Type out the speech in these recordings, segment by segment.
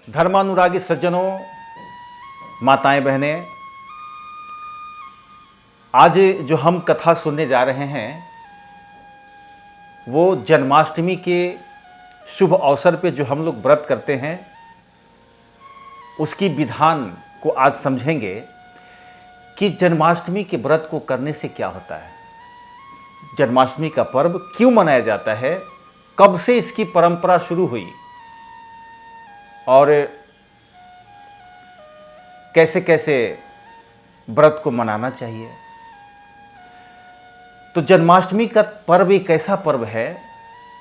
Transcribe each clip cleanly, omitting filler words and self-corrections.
धर्मानुरागी सज्जनों, माताएं बहनें, आज जो हम कथा सुनने जा रहे हैं वो जन्माष्टमी के शुभ अवसर पे जो हम लोग व्रत करते हैं उसकी विधान को आज समझेंगे कि जन्माष्टमी के व्रत को करने से क्या होता है, जन्माष्टमी का पर्व क्यों मनाया जाता है, कब से इसकी परंपरा शुरू हुई और कैसे कैसे व्रत को मनाना चाहिए। तो जन्माष्टमी का पर्व एक ऐसा पर्व है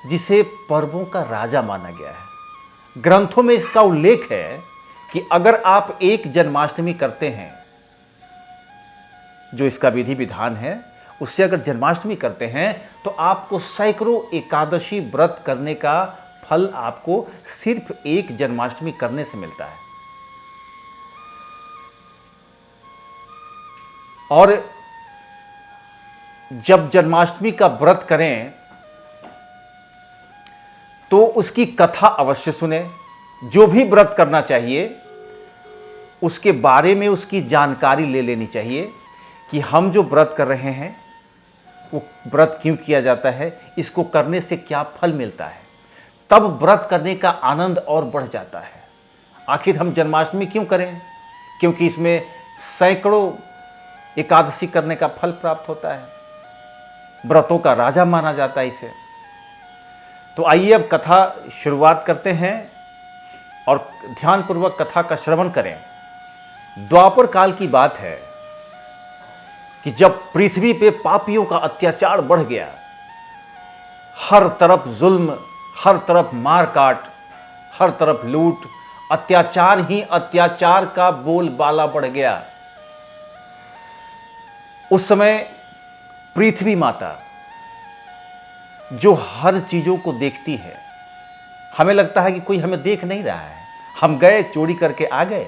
जिसे पर्वों का राजा माना गया है। ग्रंथों में इसका उल्लेख है कि अगर आप एक जन्माष्टमी करते हैं, जो इसका विधि विधान है, उससे अगर जन्माष्टमी करते हैं तो आपको सैकड़ों एकादशी व्रत करने का फल आपको सिर्फ एक जन्माष्टमी करने से मिलता है। और जब जन्माष्टमी का व्रत करें तो उसकी कथा अवश्य सुने। जो भी व्रत करना चाहिए उसके बारे में उसकी जानकारी ले लेनी चाहिए कि हम जो व्रत कर रहे हैं वो व्रत क्यों किया जाता है, इसको करने से क्या फल मिलता है। तब व्रत करने का आनंद और बढ़ जाता है। आखिर हम जन्माष्टमी क्यों करें? क्योंकि इसमें सैकड़ों एकादशी करने का फल प्राप्त होता है, व्रतों का राजा माना जाता है इसे। तो आइए अब कथा शुरुआत करते हैं और ध्यानपूर्वक कथा का श्रवण करें। द्वापर काल की बात है कि जब पृथ्वी पे पापियों का अत्याचार बढ़ गया, हर तरफ जुल्म, हर तरफ मार काट, हर तरफ लूट, अत्याचार ही अत्याचार का बोलबाला बढ़ गया। उस समय पृथ्वी माता जो हर चीजों को देखती है, हमें लगता है कि कोई हमें देख नहीं रहा है, हम गए चोरी करके आ गए,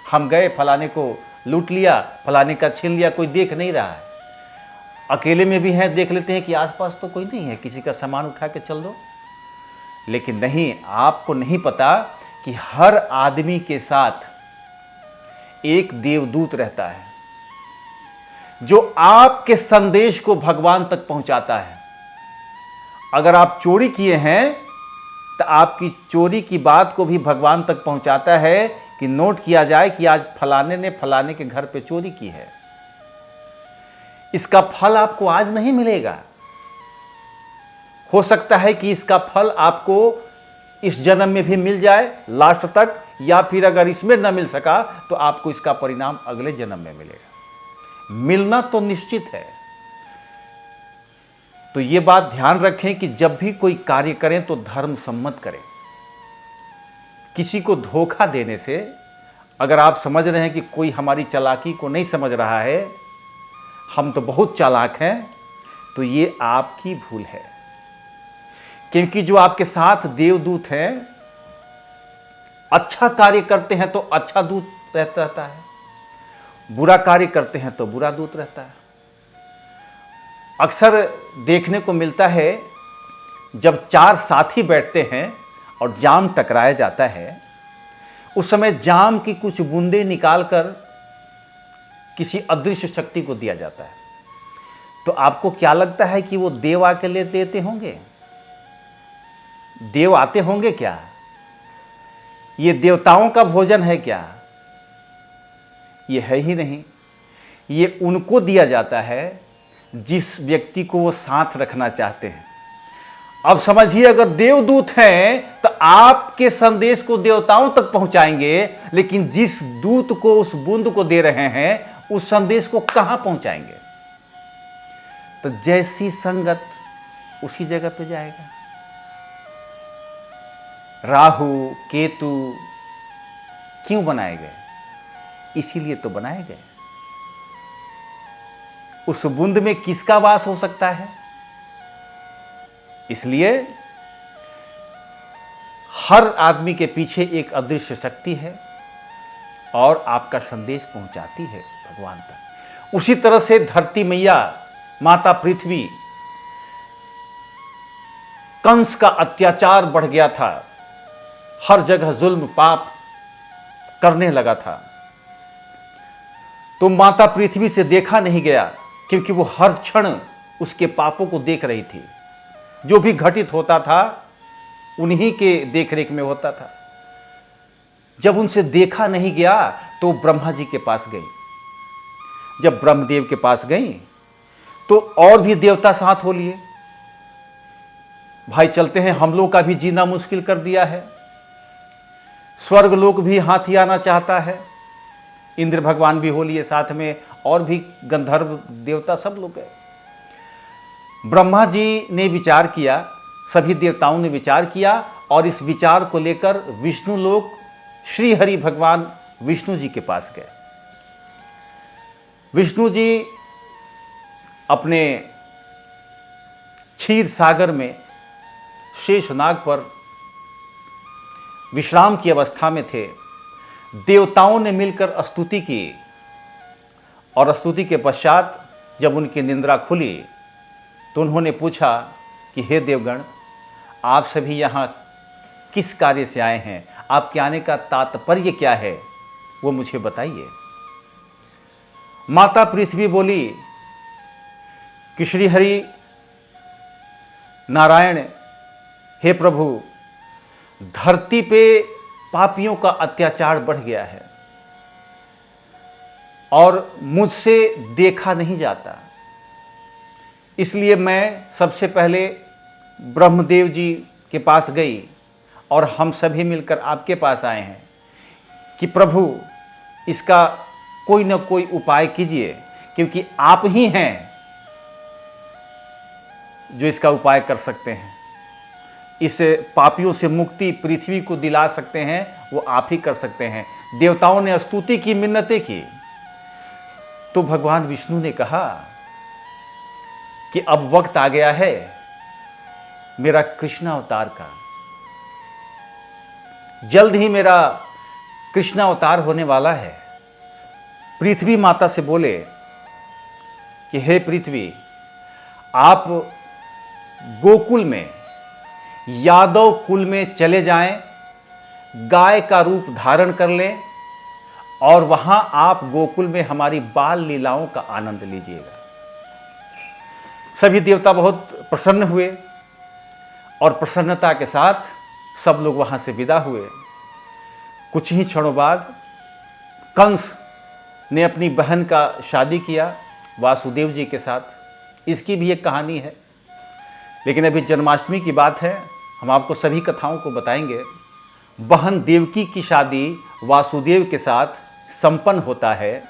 हम गए फलाने को लूट लिया, फलाने का छीन लिया, कोई देख नहीं रहा है। अकेले में भी हैं, देख लेते हैं कि आसपास तो कोई नहीं है, किसी का सामान उठा के चल दो। लेकिन नहीं, आपको नहीं पता कि हर आदमी के साथ एक देवदूत रहता है जो आपके संदेश को भगवान तक पहुंचाता है। अगर आप चोरी किए हैं तो आपकी चोरी की बात को भी भगवान तक पहुंचाता है कि नोट किया जाए कि आज फलाने ने फलाने के घर पे चोरी की है। इसका फल आपको आज नहीं मिलेगा, हो सकता है कि इसका फल आपको इस जन्म में भी मिल जाए लास्ट तक, या फिर अगर इसमें न मिल सका तो आपको इसका परिणाम अगले जन्म में मिलेगा। मिलना तो निश्चित है। तो यह बात ध्यान रखें कि जब भी कोई कार्य करें तो धर्म सम्मत करें। किसी को धोखा देने से, अगर आप समझ रहे हैं कि कोई हमारी चालाकी को नहीं समझ रहा है, हम तो बहुत चालाक हैं, तो ये आपकी भूल है। क्योंकि जो आपके साथ देवदूत हैं, अच्छा कार्य करते हैं तो अच्छा दूत रहता है, बुरा कार्य करते हैं तो बुरा दूत रहता है। अक्सर देखने को मिलता है जब चार साथी बैठते हैं और जाम टकराया जाता है, उस समय जाम की कुछ बूंदें निकालकर किसी अदृश्य शक्ति को दिया जाता है। तो आपको क्या लगता है कि वो देव आके ले लेते होंगे? देव आते होंगे क्या? ये देवताओं का भोजन है क्या? ये है ही नहीं। ये उनको दिया जाता है जिस व्यक्ति को वो साथ रखना चाहते हैं। अब समझिए, अगर देवदूत हैं तो आपके संदेश को देवताओं तक पहुंचाएंगे, लेकिन जिस दूत को उस बूंद को दे रहे हैं उस संदेश को कहां पहुंचाएंगे? तो जैसी संगत उसी जगह पे जाएगा। राहु केतु क्यों बनाए गए? इसीलिए तो बनाए गए। उस बूंद में किसका वास हो सकता है? इसलिए हर आदमी के पीछे एक अदृश्य शक्ति है और आपका संदेश पहुंचाती है भगवान तक। उसी तरह से धरती मैया, माता पृथ्वी, कंस का अत्याचार बढ़ गया था, हर जगह जुल्म पाप, करने लगा था, तो माता पृथ्वी से देखा नहीं गया, क्योंकि वो हर क्षण उसके पापों को देख रही थी। जो भी घटित होता था उन्हीं के देखरेख में होता था। जब उनसे देखा नहीं गया तो ब्रह्मा जी के पास गई। जब ब्रह्मदेव के पास गई तो और भी देवता साथ हो लिए, भाई चलते हैं, हम लोग का भी जीना मुश्किल कर दिया है, स्वर्ग लोक भी हाथी आना चाहता है। इंद्र भगवान भी हो लिए साथ में, और भी गंधर्व देवता सब लोग गए। ब्रह्मा जी ने विचार किया, सभी देवताओं ने विचार किया, और इस विचार को लेकर विष्णु लोक श्री हरि भगवान विष्णु जी के पास गए। विष्णु जी अपने क्षीर सागर में शेषनाग पर विश्राम की अवस्था में थे। देवताओं ने मिलकर स्तुति की, और स्तुति के पश्चात जब उनकी निंद्रा खुली तो उन्होंने पूछा कि हे देवगण, आप सभी यहाँ किस कार्य से आए हैं? आपके आने का तात्पर्य क्या है, वो मुझे बताइए। माता पृथ्वी बोली कि श्री हरि नारायण, हे प्रभु, धरती पे पापियों का अत्याचार बढ़ गया है और मुझसे देखा नहीं जाता, इसलिए मैं सबसे पहले ब्रह्मदेव जी के पास गई और हम सभी मिलकर आपके पास आए हैं कि प्रभु इसका कोई ना कोई उपाय कीजिए, क्योंकि आप ही हैं जो इसका उपाय कर सकते हैं। इस पापियों से मुक्ति पृथ्वी को दिला सकते हैं, वो आप ही कर सकते हैं। देवताओं ने स्तुति की, मिन्नतें की, तो भगवान विष्णु ने कहा कि अब वक्त आ गया है मेरा कृष्ण अवतार का, जल्द ही मेरा कृष्ण अवतार होने वाला है। पृथ्वी माता से बोले कि हे पृथ्वी, आप गोकुल में यादव कुल में चले जाएं, गाय का रूप धारण कर लें, और वहां आप गोकुल में हमारी बाल लीलाओं का आनंद लीजिएगा। सभी देवता बहुत प्रसन्न हुए और प्रसन्नता के साथ सब लोग वहां से विदा हुए। कुछ ही क्षणों बाद कंस ने अपनी बहन का शादी किया वासुदेव जी के साथ। इसकी भी एक कहानी है, लेकिन अभी जन्माष्टमी की बात है, हम आपको सभी कथाओं को बताएंगे। बहन देवकी की शादी वासुदेव के साथ संपन्न होता है,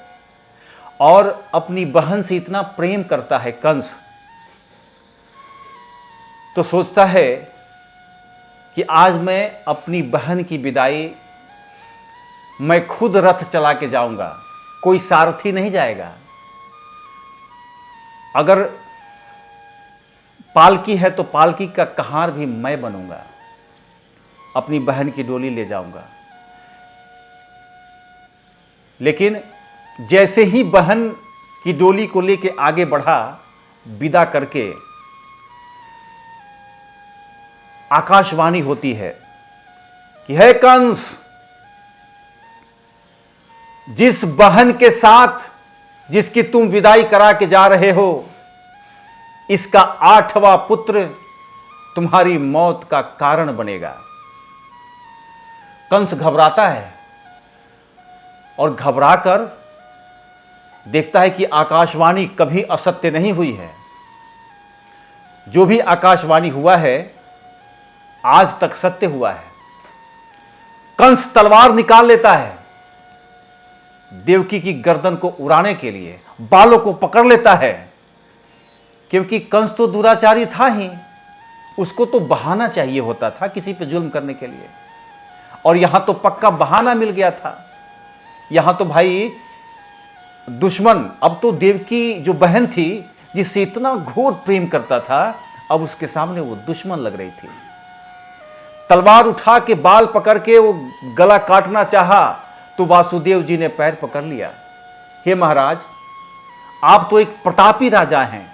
और अपनी बहन से इतना प्रेम करता है कंस, तो सोचता है कि आज मैं अपनी बहन की विदाई मैं खुद रथ चला के जाऊंगा, कोई सारथी नहीं जाएगा। अगर पालकी है तो पालकी का कहार भी मैं बनूंगा, अपनी बहन की डोली ले जाऊंगा। लेकिन जैसे ही बहन की डोली को लेके आगे बढ़ा, विदा करके आकाशवाणी होती है कि हे कंस, जिस बहन के साथ जिसकी तुम विदाई करा के जा रहे हो, इसका 8वां पुत्र तुम्हारी मौत का कारण बनेगा। कंस घबराता है और घबराकर देखता है कि आकाशवाणी कभी असत्य नहीं हुई है। जो भी आकाशवाणी हुआ है आज तक सत्य हुआ है। कंस तलवार निकाल लेता है, देवकी की गर्दन को उड़ाने के लिए बालों को पकड़ लेता है, क्योंकि कंस तो दुराचारी था ही, उसको तो बहाना चाहिए होता था किसी पे जुल्म करने के लिए, और यहां तो पक्का बहाना मिल गया था। यहां तो भाई दुश्मन, अब तो देवकी जो बहन थी जिससे इतना घोर प्रेम करता था, अब उसके सामने वो दुश्मन लग रही थी। तलवार उठा के बाल पकड़ के वो गला काटना चाहा तो वासुदेव जी ने पैर पकड़ लिया। हे महाराज, आप तो एक प्रतापी राजा हैं,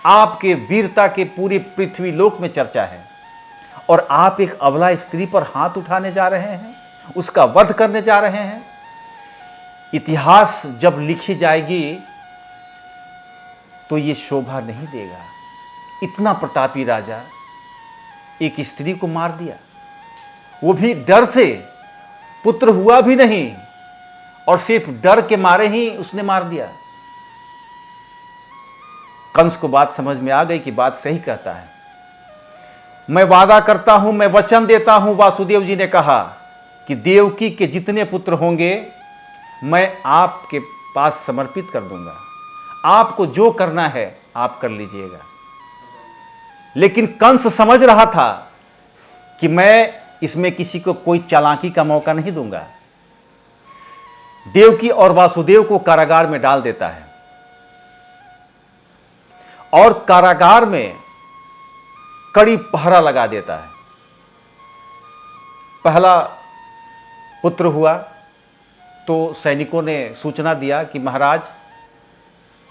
आपके वीरता के पूरी पृथ्वी लोक में चर्चा है, और आप एक अबला स्त्री पर हाथ उठाने जा रहे हैं। उसका वध करने जा रहे हैं। इतिहास जब लिखी जाएगी तो ये शोभा नहीं देगा। इतना प्रतापी राजा एक स्त्री को मार दिया, वो भी डर से, पुत्र हुआ भी नहीं और सिर्फ डर के मारे ही उसने मार दिया। कंस को बात समझ में आ गई कि बात सही कहता है। मैं वादा करता हूं, मैं वचन देता हूं, वासुदेव जी ने कहा कि देवकी के जितने पुत्र होंगे मैं आपके पास समर्पित कर दूंगा, आपको जो करना है आप कर लीजिएगा। लेकिन कंस समझ रहा था कि मैं इसमें किसी को कोई चालाकी का मौका नहीं दूंगा। देवकी और वासुदेव को कारागार में डाल देता है और कारागार में कड़ी पहरा लगा देता है। पहला पुत्र हुआ तो सैनिकों ने सूचना दिया कि महाराज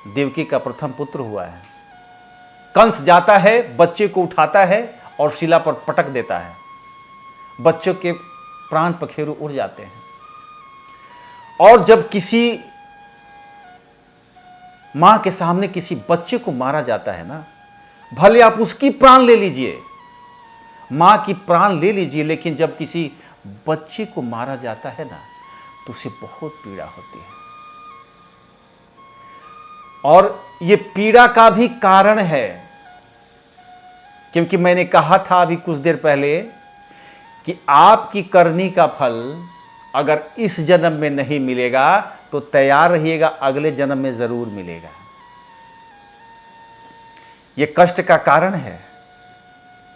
देवकी का प्रथम पुत्र हुआ है। कंस जाता है, बच्चे को उठाता है और शिला पर पटक देता है। बच्चों के प्राण पखेरु उड़ जाते हैं। और जब किसी मां के सामने किसी बच्चे को मारा जाता है ना, भले आप उसकी प्राण ले लीजिए, मां की प्राण ले लीजिए, लेकिन जब किसी बच्चे को मारा जाता है ना तो उसे बहुत पीड़ा होती है। और ये पीड़ा का भी कारण है, क्योंकि मैंने कहा था अभी कुछ देर पहले कि आपकी करनी का फल अगर इस जन्म में नहीं मिलेगा तो तैयार रहिएगा, अगले जन्म में जरूर मिलेगा। यह कष्ट का कारण है।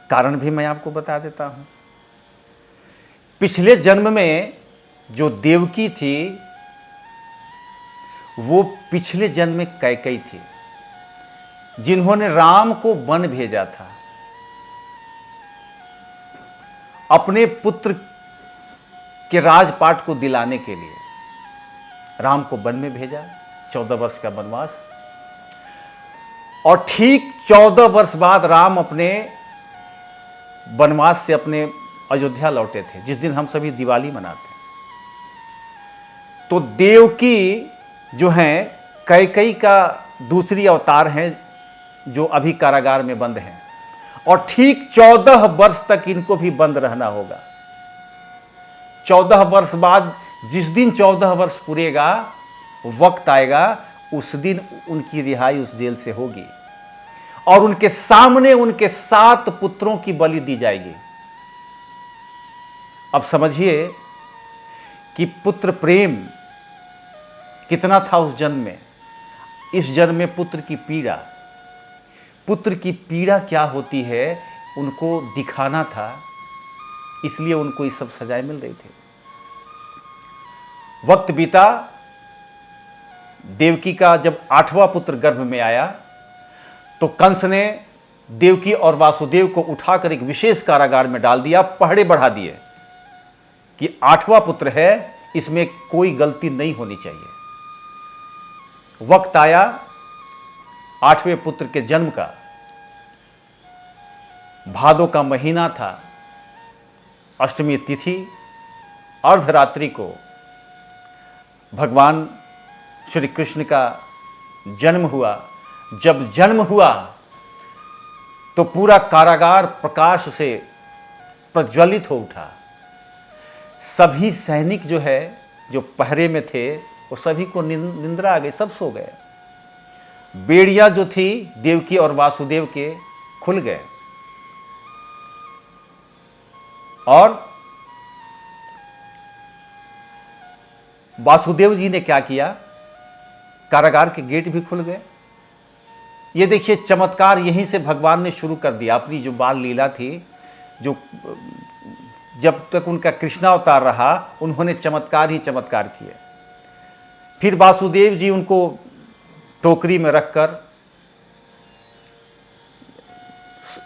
कारण भी मैं आपको बता देता हूं। पिछले जन्म में जो देवकी थी वो पिछले जन्म में कैकेयी थी, जिन्होंने राम को वन भेजा था अपने पुत्र के राजपाट को दिलाने के लिए। राम को वन में भेजा, 14 वर्ष का वनवास। और ठीक 14 वर्ष बाद राम अपने वनवास से अपने अयोध्या लौटे थे, जिस दिन हम सभी दिवाली मनाते हैं। तो देवकी जो हैं कैकेयी का दूसरी अवतार हैं, जो अभी कारागार में बंद हैं। और ठीक 14 वर्ष तक इनको भी बंद रहना होगा। 14 वर्ष बाद जिस दिन 14 वर्ष पूरेगा, वक्त आएगा, उस दिन उनकी रिहाई उस जेल से होगी और उनके सामने उनके 7 पुत्रों की बलि दी जाएगी। अब समझिए कि पुत्र प्रेम कितना था उस जन्म में। इस जन्म में पुत्र की पीड़ा क्या होती है उनको दिखाना था, इसलिए उनको ये सब सजाएं मिल रही थी। वक्त बीता, देवकी का जब 8वां पुत्र गर्भ में आया तो कंस ने देवकी और वासुदेव को उठाकर एक विशेष कारागार में डाल दिया, पहरे बढ़ा दिए कि 8वां पुत्र है, इसमें कोई गलती नहीं होनी चाहिए। वक्त आया 8वें पुत्र के जन्म का, भादो का महीना था, अष्टमी तिथि, अर्धरात्रि को भगवान श्री कृष्ण का जन्म हुआ। जब जन्म हुआ तो पूरा कारागार प्रकाश से प्रज्वलित हो उठा। सभी सैनिक जो पहरे में थे वो सभी को निंद्रा आ गई, सब सो गए। बेड़ियां जो थी देवकी और वासुदेव के खुल गए और वासुदेव जी ने क्या किया, कारागार के गेट भी खुल गए। ये देखिए चमत्कार यहीं से भगवान ने शुरू कर दिया। अपनी जो बाल लीला थी, जो जब तक उनका कृष्णावतार रहा, उन्होंने चमत्कार ही चमत्कार किए। फिर वासुदेव जी उनको टोकरी में रखकर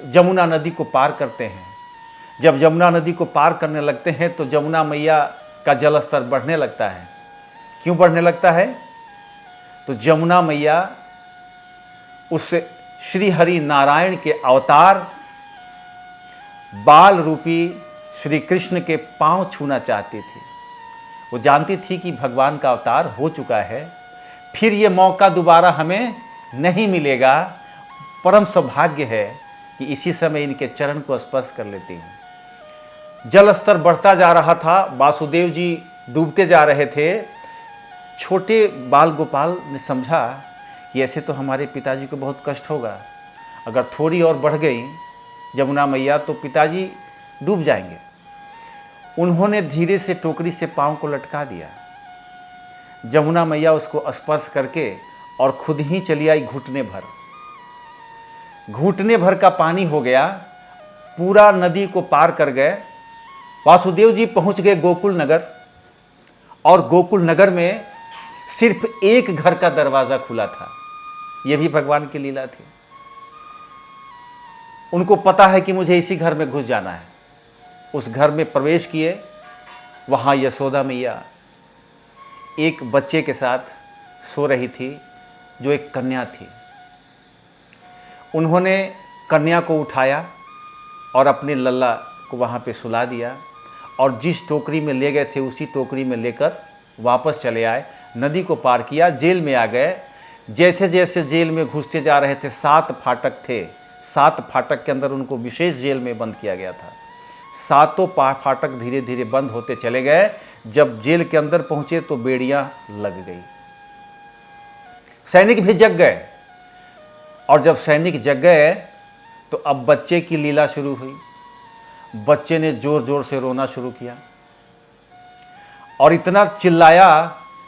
जमुना नदी को पार करते हैं। जब जमुना नदी को पार करने लगते हैं तो जमुना मैया का जलस्तर बढ़ने लगता है। क्यों बढ़ने लगता है? तो जमुना मैया उस श्री हरि नारायण के अवतार बाल रूपी श्री कृष्ण के पांव छूना चाहती थी। वो जानती थी कि भगवान का अवतार हो चुका है, फिर ये मौका दोबारा हमें नहीं मिलेगा। परम सौभाग्य है कि इसी समय इनके चरण को स्पर्श कर लेती हूँ। जल स्तर बढ़ता जा रहा था, वासुदेव जी डूबते जा रहे थे। छोटे बाल गोपाल ने समझा कि ऐसे तो हमारे पिताजी को बहुत कष्ट होगा, अगर थोड़ी और बढ़ गई जमुना मैया तो पिताजी डूब जाएंगे। उन्होंने धीरे से टोकरी से पांव को लटका दिया। जमुना मैया उसको स्पर्श करके और खुद ही चली आई घुटने भर। घुटने भर का पानी हो गया, पूरा नदी को पार कर गए। वासुदेव जी पहुंच गए गोकुल नगर, और गोकुल नगर में सिर्फ एक घर का दरवाजा खुला था। यह भी भगवान की लीला थी। उनको पता है कि मुझे इसी घर में घुस जाना है। उस घर में प्रवेश किए। वहां यशोदा मैया एक बच्चे के साथ सो रही थी, जो एक कन्या थी। उन्होंने कन्या को उठाया और अपने लल्ला को वहां पे सुला दिया, और जिस टोकरी में ले गए थे उसी टोकरी में लेकर वापस चले आए। नदी को पार किया, जेल में आ गए। जैसे जैसे जेल में घुसते जा रहे थे, 7 फाटक थे। 7 फाटक के अंदर उनको विशेष जेल में बंद किया गया था। 7 फाटक धीरे धीरे बंद होते चले गए। जब जेल के अंदर पहुंचे तो बेड़ियां लग गई। सैनिक भी जग गए, और जब सैनिक जग गए तो अब बच्चे की लीला शुरू हुई। बच्चे ने जोर जोर से रोना शुरू किया और इतना चिल्लाया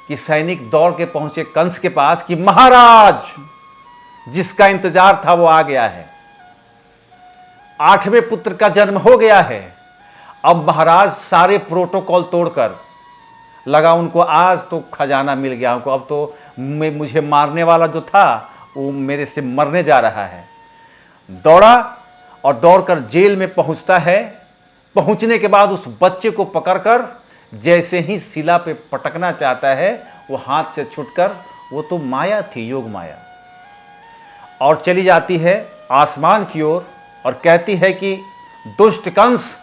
कि सैनिक दौड़ के पहुंचे कंस के पास कि महाराज, जिसका इंतजार था वो आ गया है। 8वें पुत्र का जन्म हो गया है। अब महाराज सारे प्रोटोकॉल तोड़कर लगा उनको, आज तो खजाना मिल गया हमको, अब तो मुझे मारने वाला जो था वो मेरे से मरने जा रहा है। दौड़ा और दौड़कर जेल में पहुंचता है। पहुंचने के बाद उस बच्चे को पकड़कर जैसे ही शिला पे पटकना चाहता है, वो हाथ से छूटकर, वो तो माया थी, योग माया, और चली जाती है आसमान की ओर और कहती है कि दुष्ट कंस,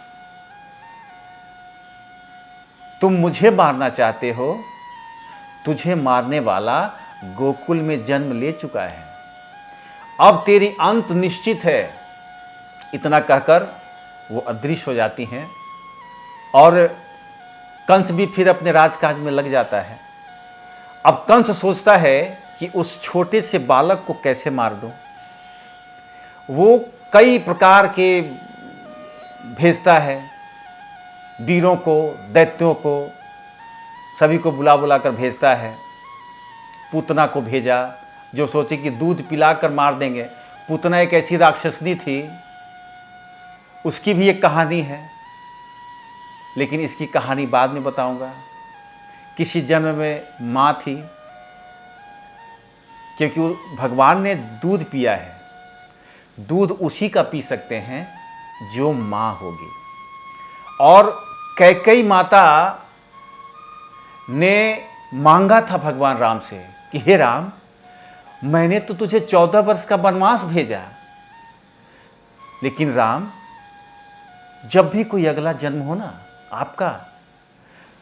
तुम मुझे मारना चाहते हो, तुझे मारने वाला गोकुल में जन्म ले चुका है, अब तेरी अंत निश्चित है। इतना कहकर वो अदृश्य हो जाती हैं, और कंस भी फिर अपने राजकाज में लग जाता है। अब कंस सोचता है कि उस छोटे से बालक को कैसे मार दूं। वो कई प्रकार के भेजता है, वीरों को, दैत्यों को, सभी को बुला बुला कर भेजता है। पूतना को भेजा, जो सोचे कि दूध पिलाकर मार देंगे। पूतना एक ऐसी राक्षसनी थी, उसकी भी एक कहानी है, लेकिन इसकी कहानी बाद में बताऊंगा। किसी जन्म में माँ थी, क्योंकि भगवान ने दूध पिया है। दूध उसी का पी सकते हैं जो माँ होगी। और कैकेयी माता ने मांगा था भगवान राम से कि हे राम, मैंने तो तुझे 14 वर्ष का वनवास भेजा, लेकिन राम, जब भी कोई अगला जन्म हो ना आपका,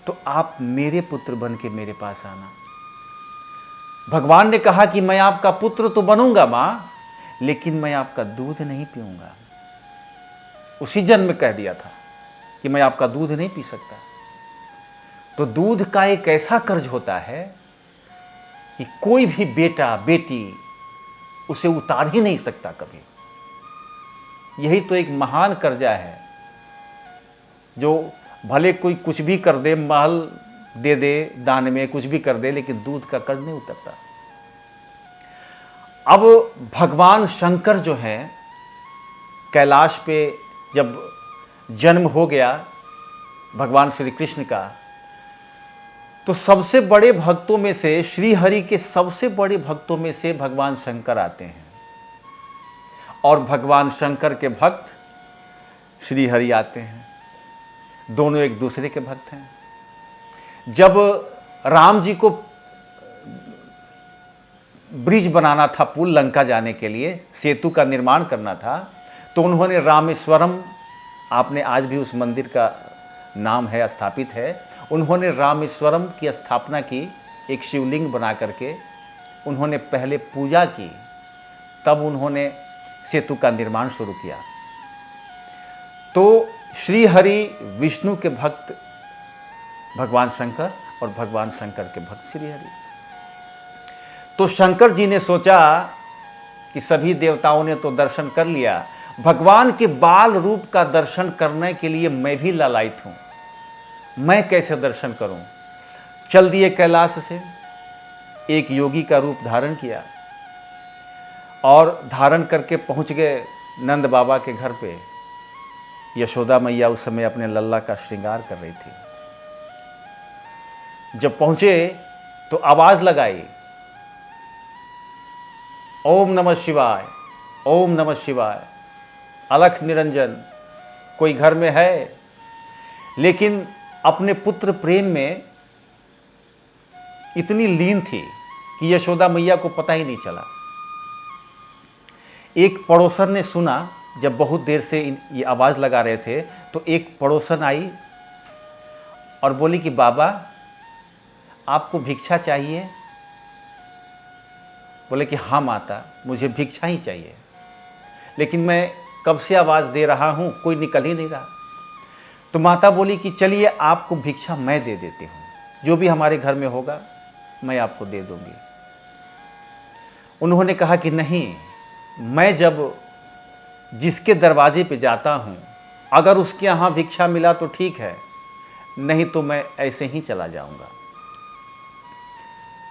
तो आप मेरे पुत्र बन के मेरे पास आना। भगवान ने कहा कि मैं आपका पुत्र तो बनूंगा मां, लेकिन मैं आपका दूध नहीं पीऊंगा। उसी जन्म में कह दिया था कि मैं आपका दूध नहीं पी सकता। तो दूध का एक ऐसा कर्ज होता है कि कोई भी बेटा बेटी उसे उतार ही नहीं सकता कभी। यही तो एक महान कर्जा है, जो भले कोई कुछ भी कर दे, महल दे दे दान में, कुछ भी कर दे, लेकिन दूध का कर्ज नहीं उतरता। अब भगवान शंकर जो हैं, कैलाश पे जब जन्म हो गया भगवान श्री कृष्ण का, तो सबसे बड़े भक्तों में से, श्री हरि के सबसे बड़े भक्तों में से भगवान शंकर आते हैं, और भगवान शंकर के भक्त श्री हरि आते हैं। दोनों एक दूसरे के भक्त हैं। जब राम जी को ब्रिज बनाना था, पुल लंका जाने के लिए, सेतु का निर्माण करना था, तो उन्होंने रामेश्वरम आपने आज भी उस मंदिर का नाम है, स्थापित है। उन्होंने रामेश्वरम की स्थापना की, एक शिवलिंग बना करके उन्होंने पहले पूजा की, तब उन्होंने सेतु का निर्माण शुरू किया। तो श्री हरि विष्णु के भक्त भगवान शंकर और भगवान शंकर के भक्त श्री हरि। तो शंकर जी ने सोचा कि सभी देवताओं ने तो दर्शन कर लिया, भगवान के बाल रूप का दर्शन करने के लिए मैं भी लालायित हूं, मैं कैसे दर्शन करूं। चल दिए कैलाश से, एक योगी का रूप धारण किया और धारण करके पहुंच गए नंद बाबा के घर पे। यशोदा मैया उस समय अपने लल्ला का श्रृंगार कर रही थी। जब पहुंचे तो आवाज लगाई, ओम नमः शिवाय, ओम नमः शिवाय, अलख निरंजन, कोई घर में है। लेकिन अपने पुत्र प्रेम में इतनी लीन थी कि यशोदा मैया को पता ही नहीं चला। एक पड़ोसन ने सुना, जब बहुत देर से ये आवाज लगा रहे थे, तो एक पड़ोसन आई और बोली कि बाबा आपको भिक्षा चाहिए? बोले कि हाँ माता, मुझे भिक्षा ही चाहिए, लेकिन मैं कब से आवाज़ दे रहा हूँ, कोई निकल ही नहीं रहा। तो माता बोली कि चलिए आपको भिक्षा मैं दे देती हूँ, जो भी हमारे घर में होगा मैं आपको दे दूँगी। उन्होंने कहा कि नहीं, मैं जब जिसके दरवाजे पे जाता हूँ, अगर उसके यहाँ भिक्षा मिला तो ठीक है, नहीं तो मैं ऐसे ही चला जाऊँगा।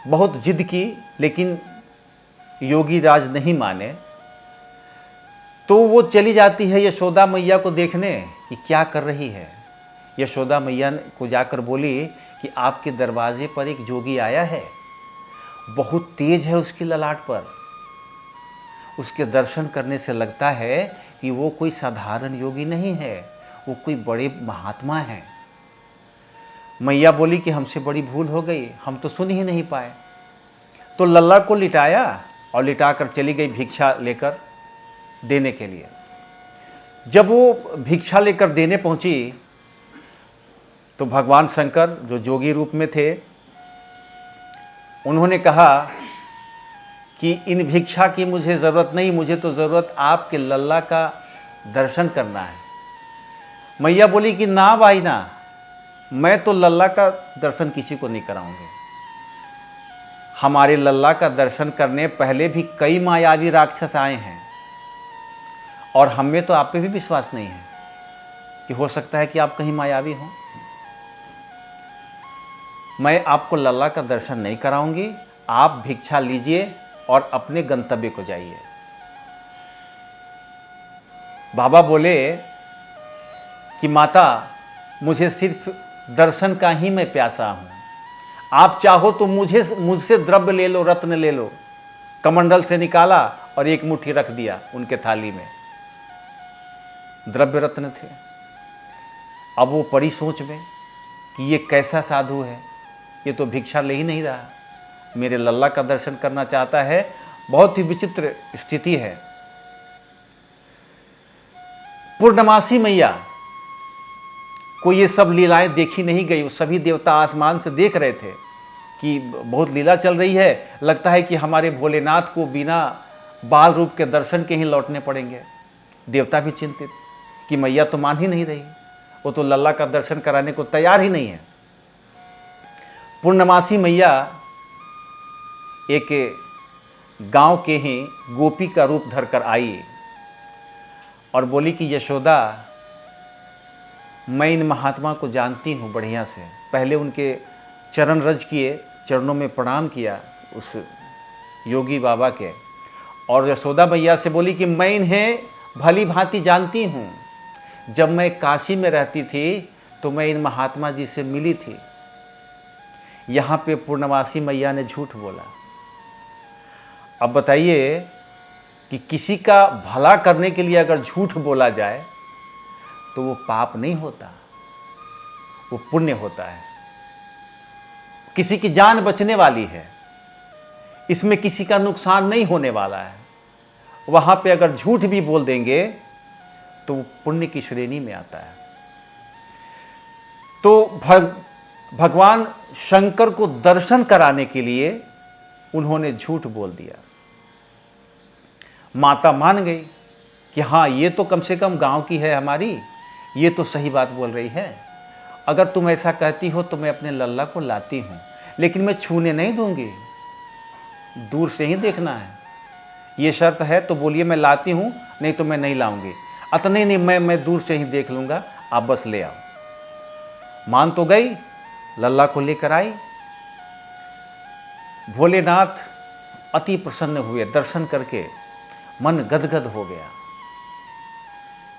बहुत जिद की, लेकिन योगी राज नहीं माने। तो वो चली जाती है यशोदा मैया को देखने कि क्या कर रही है। यशोदा मैया को जाकर बोली कि आपके दरवाजे पर एक जोगी आया है, बहुत तेज है उसकी ललाट पर, उसके दर्शन करने से लगता है कि वो कोई साधारण योगी नहीं है, वो कोई बड़े महात्मा हैं। मैया बोली कि हमसे बड़ी भूल हो गई, हम तो सुन ही नहीं पाए। तो लल्ला को लिटाया और लिटाकर चली गई भिक्षा लेकर देने के लिए। जब वो भिक्षा लेकर देने पहुंची तो भगवान शंकर जो जोगी रूप में थे, उन्होंने कहा कि इन भिक्षा की मुझे ज़रूरत नहीं, मुझे तो ज़रूरत आपके लल्ला का दर्शन करना है। मैया बोली कि ना भाई ना, मैं तो लल्ला का दर्शन किसी को नहीं कराऊंगी। हमारे लल्ला का दर्शन करने पहले भी कई मायावी राक्षस आए हैं, और हमें तो आप पे भी विश्वास नहीं है कि हो सकता है कि आप कहीं मायावी हों। मैं आपको लल्ला का दर्शन नहीं कराऊंगी, आप भिक्षा लीजिए और अपने गंतव्य को जाइए। बाबा बोले कि माता, मुझे सिर्फ दर्शन का ही मैं प्यासा हूं, आप चाहो तो मुझसे द्रव्य ले लो, रत्न ले लो। कमंडल से निकाला और एक मुट्ठी रख दिया उनके थाली में, द्रव्य रत्न थे। अब वो पड़ी सोच में कि ये कैसा साधु है, ये तो भिक्षा ले ही नहीं रहा, मेरे लल्ला का दर्शन करना चाहता है। बहुत ही विचित्र स्थिति है। पूर्णमासी मैया को ये सब लीलाएं देखी नहीं गई। वो सभी देवता आसमान से देख रहे थे कि बहुत लीला चल रही है, लगता है कि हमारे भोलेनाथ को बिना बाल रूप के दर्शन के ही लौटने पड़ेंगे। देवता भी चिंतित कि मैया तो मान ही नहीं रही, वो तो लल्ला का दर्शन कराने को तैयार ही नहीं है। पूर्णमासी मैया एक गांव के ही गोपी का रूप धरकर आई और बोली कि यशोदा, मैं इन महात्मा को जानती हूँ बढ़िया से। पहले उनके चरण रज किए, चरणों में प्रणाम किया उस योगी बाबा के, और यशोदा मैया से बोली कि मैं इन्हें भली भांति जानती हूँ। जब मैं काशी में रहती थी तो मैं इन महात्मा जी से मिली थी। यहाँ पे पूर्णमासी मैया ने झूठ बोला। अब बताइए कि किसी का भला करने के लिए अगर झूठ बोला जाए तो वो पाप नहीं होता, वो पुण्य होता है। किसी की जान बचने वाली है, इसमें किसी का नुकसान नहीं होने वाला है। वहां पे अगर झूठ भी बोल देंगे तो वो पुण्य की श्रेणी में आता है। तो भगवान शंकर को दर्शन कराने के लिए उन्होंने झूठ बोल दिया। माता मान गई कि हाँ, ये तो कम से कम गांव की है हमारी, ये तो सही बात बोल रही है। अगर तुम ऐसा कहती हो तो मैं अपने लल्ला को लाती हूँ, लेकिन मैं छूने नहीं दूंगी, दूर से ही देखना है। ये शर्त है तो बोलिए मैं लाती हूँ, नहीं तो मैं नहीं लाऊंगी। नहीं, मैं दूर से ही देख लूँगा, आप बस ले आओ। मान तो गई, लल्ला को लेकर आई। भोलेनाथ अति प्रसन्न हुए, दर्शन करके मन गदगद हो गया।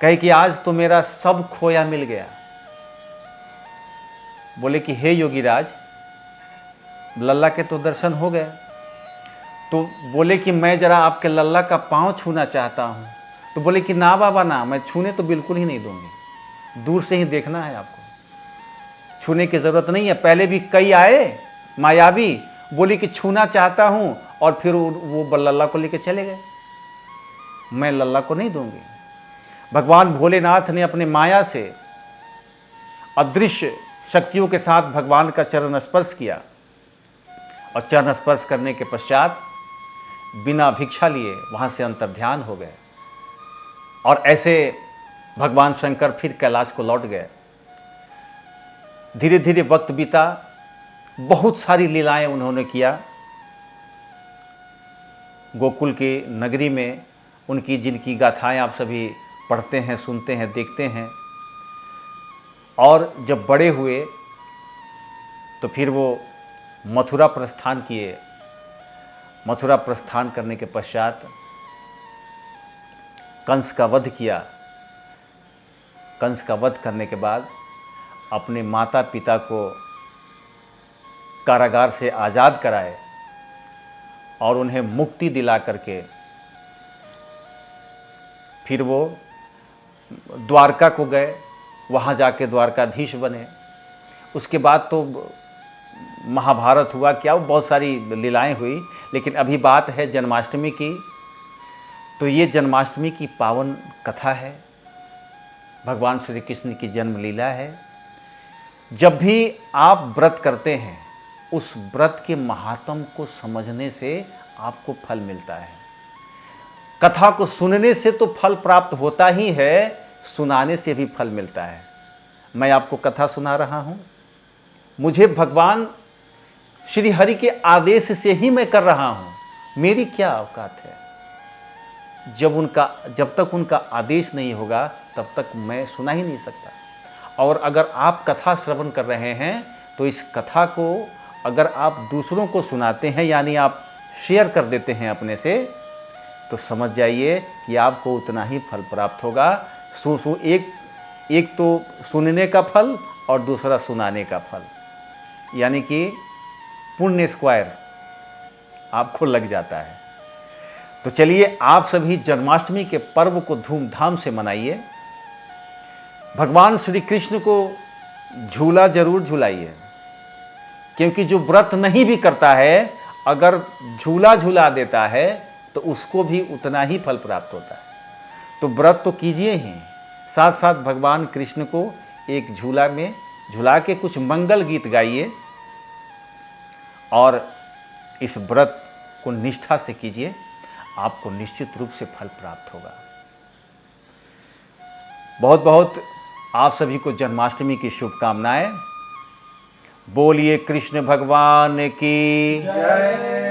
कहे कि आज तो मेरा सब खोया मिल गया। बोले कि हे योगीराज, लल्ला के तो दर्शन हो गए। तो बोले कि मैं जरा आपके लल्ला का पांव छूना चाहता हूं। तो बोले कि ना बाबा ना, मैं छूने तो बिल्कुल ही नहीं दूंगी, दूर से ही देखना है आपको, छूने की जरूरत नहीं है। पहले भी कई आए मायावी, बोली कि छूना चाहता हूं, और फिर वो लल्ला को लेके चले गए। मैं लल्ला को नहीं दूंगी। भगवान भोलेनाथ ने अपने माया से अदृश्य शक्तियों के साथ भगवान का चरण स्पर्श किया, और चरण स्पर्श करने के पश्चात बिना भिक्षा लिए वहां से अंतर्ध्यान हो गए। और ऐसे भगवान शंकर फिर कैलाश को लौट गए। धीरे धीरे वक्त बीता, बहुत सारी लीलाएं उन्होंने किया। गोकुल की नगरी में उनकी जिनकी गाथाएं आप सभी पढ़ते हैं, सुनते हैं, देखते हैं। और जब बड़े हुए तो फिर वो मथुरा प्रस्थान किए। मथुरा प्रस्थान करने के पश्चात कंस का वध किया। कंस का वध करने के बाद अपने माता पिता को कारागार से आज़ाद कराए और उन्हें मुक्ति दिला करके फिर वो द्वारका को गए, वहाँ जाके द्वारकाधीश बने। उसके बाद तो महाभारत हुआ, क्या वो बहुत सारी लीलाएं हुई। लेकिन अभी बात है जन्माष्टमी की। तो ये जन्माष्टमी की पावन कथा है, भगवान श्री कृष्ण की जन्म लीला है। जब भी आप व्रत करते हैं, उस व्रत के महात्म को समझने से आपको फल मिलता है। कथा को सुनने से तो फल प्राप्त होता ही है, सुनाने से भी फल मिलता है। मैं आपको कथा सुना रहा हूँ, मुझे भगवान श्री हरि के आदेश से ही मैं कर रहा हूँ। मेरी क्या औकात है? जब तक उनका आदेश नहीं होगा तब तक मैं सुना ही नहीं सकता। और अगर आप कथा श्रवण कर रहे हैं तो इस कथा को अगर आप दूसरों को सुनाते हैं, यानी आप शेयर कर देते हैं अपने से, तो समझ जाइए कि आपको उतना ही फल प्राप्त होगा। एक तो सुनने का फल और दूसरा सुनाने का फल, यानी कि पुण्य स्क्वायर आपको लग जाता है। तो चलिए आप सभी जन्माष्टमी के पर्व को धूमधाम से मनाइए। भगवान श्री कृष्ण को झूला जरूर झुलाइए, क्योंकि जो व्रत नहीं भी करता है, अगर झूला झुला देता है तो उसको भी उतना ही फल प्राप्त होता है। तो व्रत तो कीजिए ही, साथ साथ भगवान कृष्ण को एक झूला में झुला के कुछ मंगल गीत गाइए, और इस व्रत को निष्ठा से कीजिए, आपको निश्चित रूप से फल प्राप्त होगा। बहुत बहुत आप सभी को जन्माष्टमी की शुभकामनाएं। बोलिए कृष्ण भगवान की जय।